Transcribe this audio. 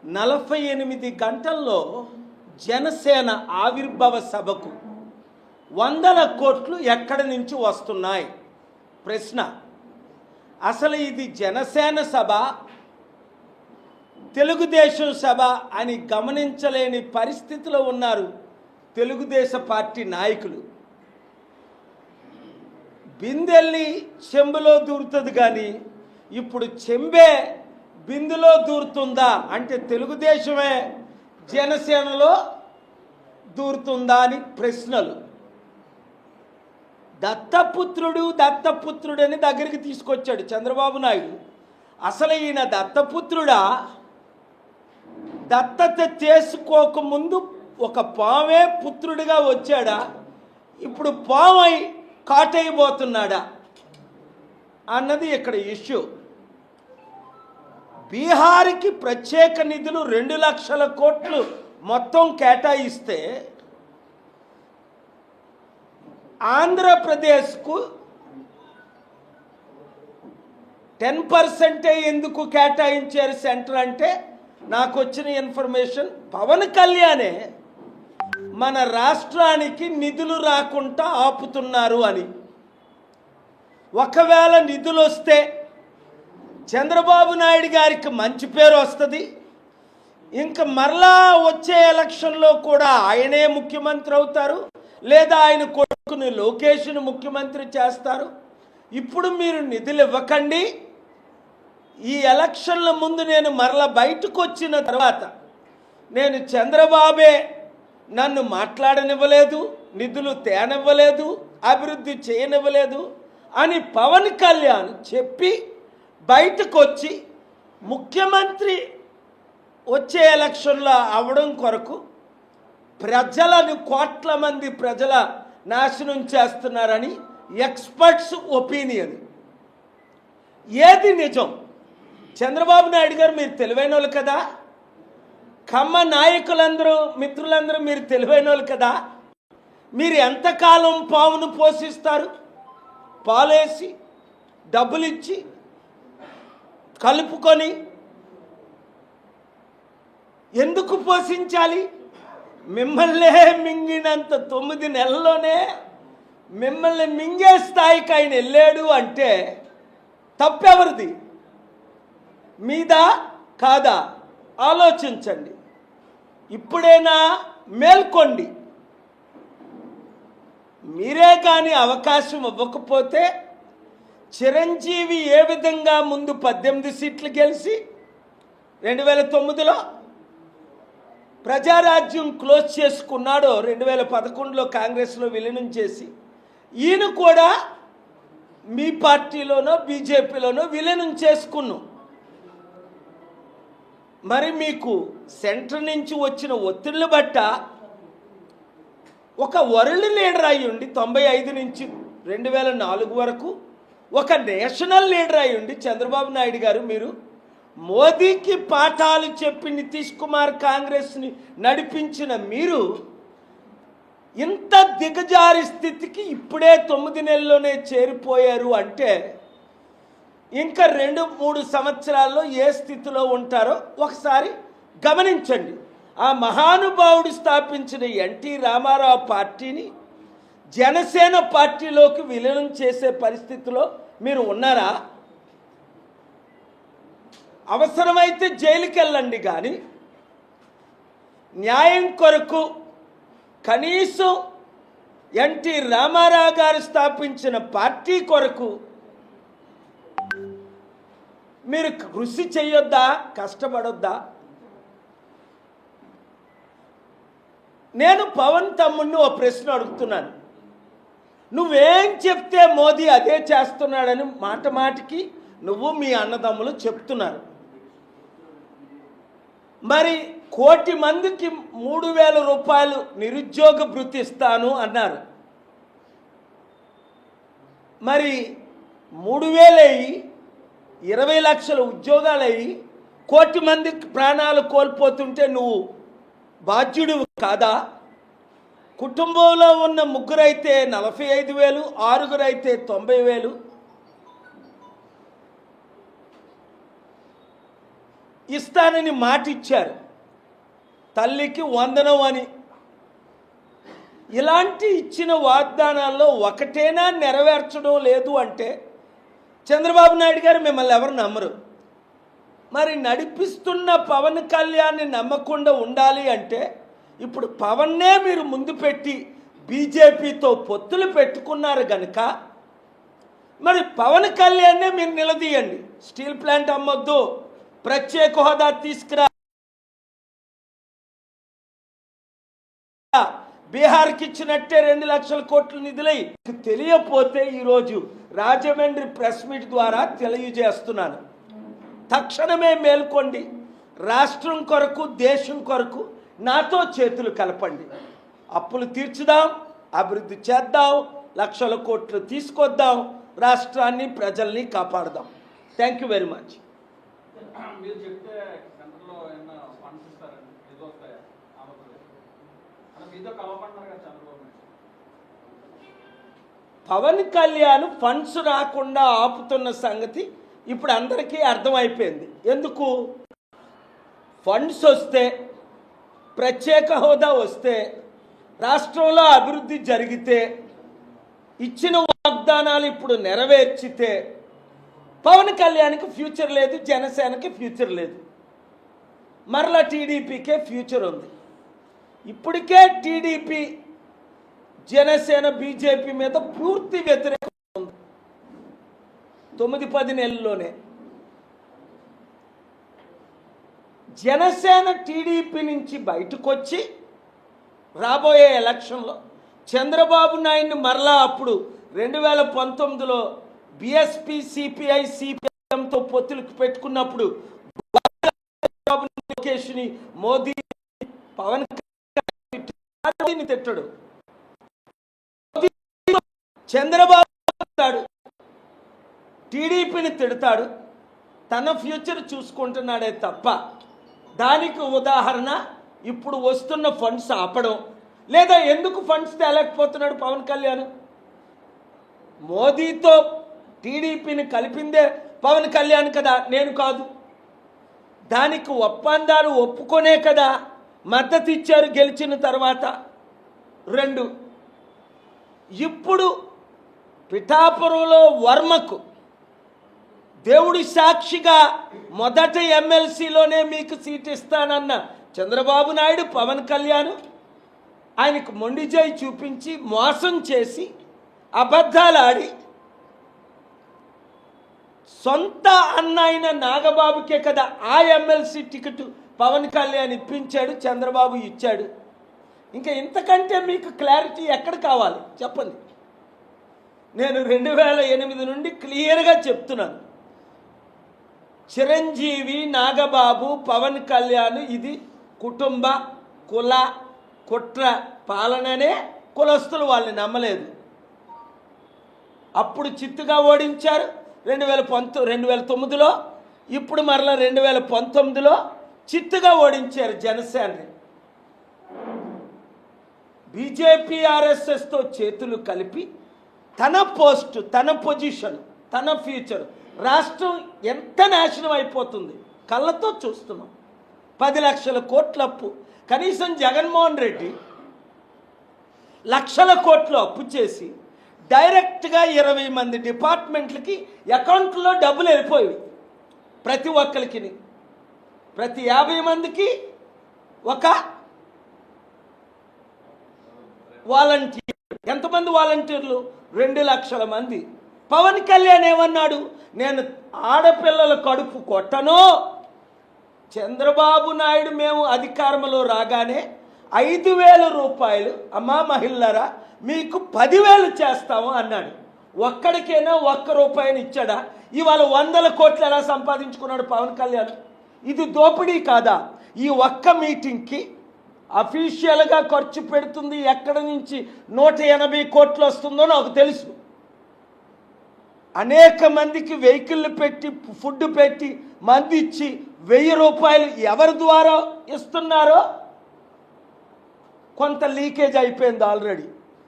48 గంటల్లో జనసేన ఆవిర్భావ సభకు వందల కోట్లు ఎక్కడి నుంచి వస్తున్నాయి? ప్రశ్న. అసలు ఇది జనసేన సభ, తెలుగుదేశం సభ అని గమనించలేని పరిస్థితిలో ఉన్నారు తెలుగుదేశం పార్టీ నాయకులు. బిందెల్లి చెంబులో దూరుతుంది కానీ ఇప్పుడు చెంబే బిందులో దూరుతుందా అంటే తెలుగుదేశమే జనసేనలో దూరుతుందా అని ప్రశ్నలు. దత్తపుత్రుడని దగ్గరికి తీసుకొచ్చాడు చంద్రబాబు నాయుడు. అసలు ఈయన దత్తపుత్రుడా? దత్తత చేసుకోకముందు ఒక పామే పుత్రుడిగా వచ్చాడా? ఇప్పుడు పామై కాటైపోతున్నాడా అన్నది ఇక్కడ ఇష్యూ. బీహార్కి ప్రత్యేక నిధులు 2 లక్షల కోట్లు మొత్తం కేటాయిస్తే ఆంధ్రప్రదేశ్కు 10% ఎందుకు కేటాయించారు సెంటర్ అంటే నాకు వచ్చిన ఇన్ఫర్మేషన్ పవన్ కళ్యాణే మన రాష్ట్రానికి నిధులు రాకుండా ఆపుతున్నారు అని. ఒకవేళ నిధులు వస్తే చంద్రబాబు నాయుడు గారికి మంచి పేరు వస్తుంది. ఇంకా మరలా వచ్చే ఎలక్షన్లో కూడా ఆయనే ముఖ్యమంత్రి అవుతారు, లేదా ఆయన కొడుకుని లోకేష్ను ముఖ్యమంత్రి చేస్తారు. ఇప్పుడు మీరు నిధులు ఇవ్వకండి, ఈ ఎలక్షన్ల ముందు నేను మరలా బయటకు వచ్చిన తర్వాత నేను చంద్రబాబే నన్ను మాట్లాడనివ్వలేదు, నిధులు తేనివ్వలేదు, అభివృద్ధి చేయనివ్వలేదు అని పవన్ కళ్యాణ్ చెప్పి బయటకు వచ్చి ముఖ్యమంత్రి వచ్చే ఎలక్షన్లో అవడం కొరకు ప్రజలను కోట్ల మంది ప్రజల నాశనం చేస్తున్నారని ఎక్స్పర్ట్స్ ఒపీనియన్. ఏది నిజం? చంద్రబాబు నాయుడు గారు మీరు తెలివైన వాళ్ళు కదా, కమ్మ నాయకులందరూ మిత్రులందరూ మీరు తెలివైన వాళ్ళు కదా, మీరు ఎంతకాలం పామును పోషిస్తారు? పాలేసి డబ్బులు ఇచ్చి కలుపుకొని ఎందుకు పోషించాలి? మిమ్మల్నే మింగినంత 9 నెలల్లోనే మిమ్మల్ని మింగే స్థాయికి ఆయన వెళ్ళాడు అంటే తప్పెవరిది? మీదా కాదా? ఆలోచించండి. ఇప్పుడైనా మేల్కొండి. మీరే కానీ అవకాశం ఇవ్వకపోతే చిరంజీవి ఏ విధంగా ముందు 18 సీట్లు గెలిచి 2009లో ప్రజారాజ్యం క్లోజ్ చేసుకున్నాడో 2011లో కాంగ్రెస్లో విలీనం చేసి, ఈయన కూడా మీ పార్టీలోనో బీజేపీలోనో విలీనం చేసుకున్నాం. మరి మీకు సెంటర్ నుంచి వచ్చిన ఒత్తిళ్లు బట్ట ఒక వరల్డ్ లీడర్ అయ్యుండి 95 నుంచి 2004 వరకు ఒక నేషనల్ లీడర్ అయ్యుండి చంద్రబాబు నాయుడు గారు మీరు మోదీకి పాఠాలు చెప్పి నితీష్ కుమార్ కాంగ్రెస్ని నడిపించిన మీరు ఇంత దిగజారి స్థితికి ఇప్పుడే 9 నెలల్లోనే చేరిపోయారు అంటే ఇంకా 2-3 సంవత్సరాల్లో ఏ స్థితిలో ఉంటారో ఒకసారి గమనించండి. ఆ మహానుభావుడు స్థాపించిన ఎన్టీ రామారావు పార్టీని జనసేన పార్టీలోకి విలీనం చేసే పరిస్థితిలో మీరు ఉన్నారా? అవసరమైతే జైలుకి వెళ్ళండి, కానీ న్యాయం కొరకు కనీసం ఎన్టీ రామారావు గారు స్థాపించిన పార్టీ కొరకు మీరు కృషి చేయొద్దా? కష్టపడొద్దా? నేను పవన్ తమ్ముడిని ఓ ప్రశ్న అడుగుతున్నాను. నువ్వేం చెప్తే మోదీ అదే చేస్తున్నాడని మాటికి నువ్వు మీ అన్నదమ్ములు చెప్తున్నారు. మరి 1 కోటి మందికి 3,000 రూపాయలు నిరుద్యోగ భృతి ఇస్తాను అన్నారు. మరి 3,000 అయ్యి 20 లక్షల ఉద్యోగాలు అయ్యి 1 కోటి మందికి ప్రాణాలు కోల్పోతుంటే నువ్వు బాధ్యుడు కాదా? కుటుంబంలో ఉన్న 3 అయితే 45,000, 6 అయితే 90,000. ఇస్తానని మాట ఇచ్చారు, తల్లికి వందనం అని. ఇలాంటి ఇచ్చిన వాగ్దానాల్లో ఒకటేనా నెరవేర్చడం లేదు అంటే చంద్రబాబు నాయుడు గారు మిమ్మల్ని ఎవరు నమ్మరు. మరి నడిపిస్తున్న పవన్ కళ్యాణ్ని నమ్మకుండా ఉండాలి అంటే ఇప్పుడు పవన్నే మీరు ముందు పెట్టి బీజేపీతో పొత్తులు పెట్టుకున్నారు కనుక మరి పవన్ కళ్యాణ్నే మీరు నిలదీయండి. స్టీల్ ప్లాంట్ అమ్మొద్దు, ప్రత్యేక హోదా తీసుకురా, బీహార్కి ఇచ్చినట్టే 2 లక్షల కోట్ల నిధులై తెలియపోతే ఈరోజు రాజమండ్రి ప్రెస్ మీట్ ద్వారా తెలియజేస్తున్నాను. తక్షణమే మేల్కొండి, రాష్ట్రం కొరకు దేశం కొరకు నాతో చేతులు కలపండి. అప్పులు తీర్చుదాం, అభివృద్ధి చేద్దాం, లక్షల కోట్లు తీసుకొద్దాం, రాష్ట్రాన్ని ప్రజల్ని కాపాడదాం. Thank you very much. Pawan Kalyan funds రాకుండా ఆపుతున్న సంగతి ఇప్పుడు అందరికీ అర్థమైపోయింది. ఎందుకు? ఫండ్స్ వస్తే, ప్రత్యేక హోదా వస్తే, రాష్ట్రంలో అభివృద్ధి జరిగితే, ఇచ్చిన వాగ్దానాలు ఇప్పుడు నెరవేర్చితే పవన్ కళ్యాణ్కి ఫ్యూచర్ లేదు, జనసేనకి ఫ్యూచర్ లేదు, మరలా టీడీపీకే ఫ్యూచర్ ఉంది. ఇప్పటికే టీడీపీ జనసేన బీజేపీ మీద పూర్తి వ్యతిరేకం ఉంది. 9-10 నెలల్లోనే జనసేన టీడీపీ నుంచి బయటకు వచ్చి రాబోయే ఎలక్షన్లో చంద్రబాబు నాయుడిని మరలా అప్పుడు 2019లో బీఎస్పీ సిపిఐ సిపిఎంతో పొత్తులకు పెట్టుకున్నప్పుడు లోకేష్ని, మోదీ, పవన్ కళ్యాణ్ తిట్టడు, చంద్రబాబు తిడతాడు, టీడీపీని తిడతాడు, తన ఫ్యూచర్ చూసుకుంటున్నాడే తప్ప దానికి ఉదాహరణ ఇప్పుడు వస్తున్న ఫండ్స్ ఆపడం. లేదా ఎందుకు ఫండ్స్ తేలేకపోతున్నాడు పవన్ కళ్యాణ్? మోదీతో టీడీపీని కలిపిందే పవన్ కళ్యాణ్ కదా, నేను కాదు. దానికి ఒప్పందాలు ఒప్పుకొనే కదా మద్దతు ఇచ్చారు గెలిచిన తర్వాత. 2, ఇప్పుడు పిఠాపురంలో వర్మకు దేవుడి సాక్షిగా మొదటి ఎమ్మెల్సీలోనే మీకు సీట్ ఇస్తానన్న చంద్రబాబు నాయుడు, పవన్ కళ్యాణ్ ఆయనకు మొండిజాయి చూపించి మోసం చేసి అబద్ధాలు ఆడి సొంత అన్న అయిన నాగబాబుకే కదా ఆ ఎమ్మెల్సీ టికెట్ పవన్ కళ్యాణ్ ఇప్పించాడు, చంద్రబాబు ఇచ్చాడు. ఇంకా ఇంతకంటే మీకు క్లారిటీ ఎక్కడ కావాలి చెప్పండి. నేను 2008 నుండి క్లియర్గా చెప్తున్నాను, చిరంజీవి, నాగబాబు, పవన్ కళ్యాణ్ ఇది కుటుంబ కుల కుట్ర పాలననే కులస్తులు వాళ్ళని నమ్మలేదు. అప్పుడు చిత్తుగా ఓడించారు 2009లో, ఇప్పుడు మరలా 2019లో చిత్తుగా ఓడించారు జనసేనని. బీజేపీ ఆర్ఎస్ఎస్తో చేతులు కలిపి తన పోస్ట్, తన పొజిషన్, తన ఫ్యూచర్, రాష్ట్రం ఎంత నాశనం అయిపోతుంది కళ్ళతో చూస్తున్నాం. 10 లక్షల కోట్ల అప్పు. కనీసం జగన్మోహన్ రెడ్డి లక్షల కోట్లు అప్పు చేసి డైరెక్ట్గా 20 మంది డిపార్ట్మెంట్లకి అకౌంట్లో డబ్బులు వెళ్ళిపోయి ప్రతి ఒక్కరికి, ప్రతి 50 మందికి ఒక వాలంటీర్. ఎంతమంది వాలంటీర్లు? 2 లక్షల మంది. పవన్ కళ్యాణ్ ఏమన్నాడు? నేను ఆడపిల్లల కడుపు కొట్టను. చంద్రబాబు నాయుడు మేము అధికారంలో రాగానే 5,000 రూపాయలు అమ్మా మహిళరా మీకు 10,000 చేస్తాము అన్నాడు. ఒక్కడికైనా 1 రూపాయిని ఇచ్చాడా? ఇవాళ 100 కోట్లు ఎలా సంపాదించుకున్నాడు పవన్ కళ్యాణ్? ఇది దోపిడీ కాదా? ఈ ఒక్క మీటింగ్కి అఫీషియల్గా ఖర్చు పెడుతుంది ఎక్కడి నుంచి 180 కోట్లు వస్తుందో నాకు తెలుసు. అనేక మందికి వెహికల్ పెట్టి, ఫుడ్ పెట్టి, మంది ఇచ్చి 1000 రూపాయలు ఎవరి ద్వారా ఇస్తున్నారో కొంత లీకేజ్ అయిపోయింది ఆల్రెడీ.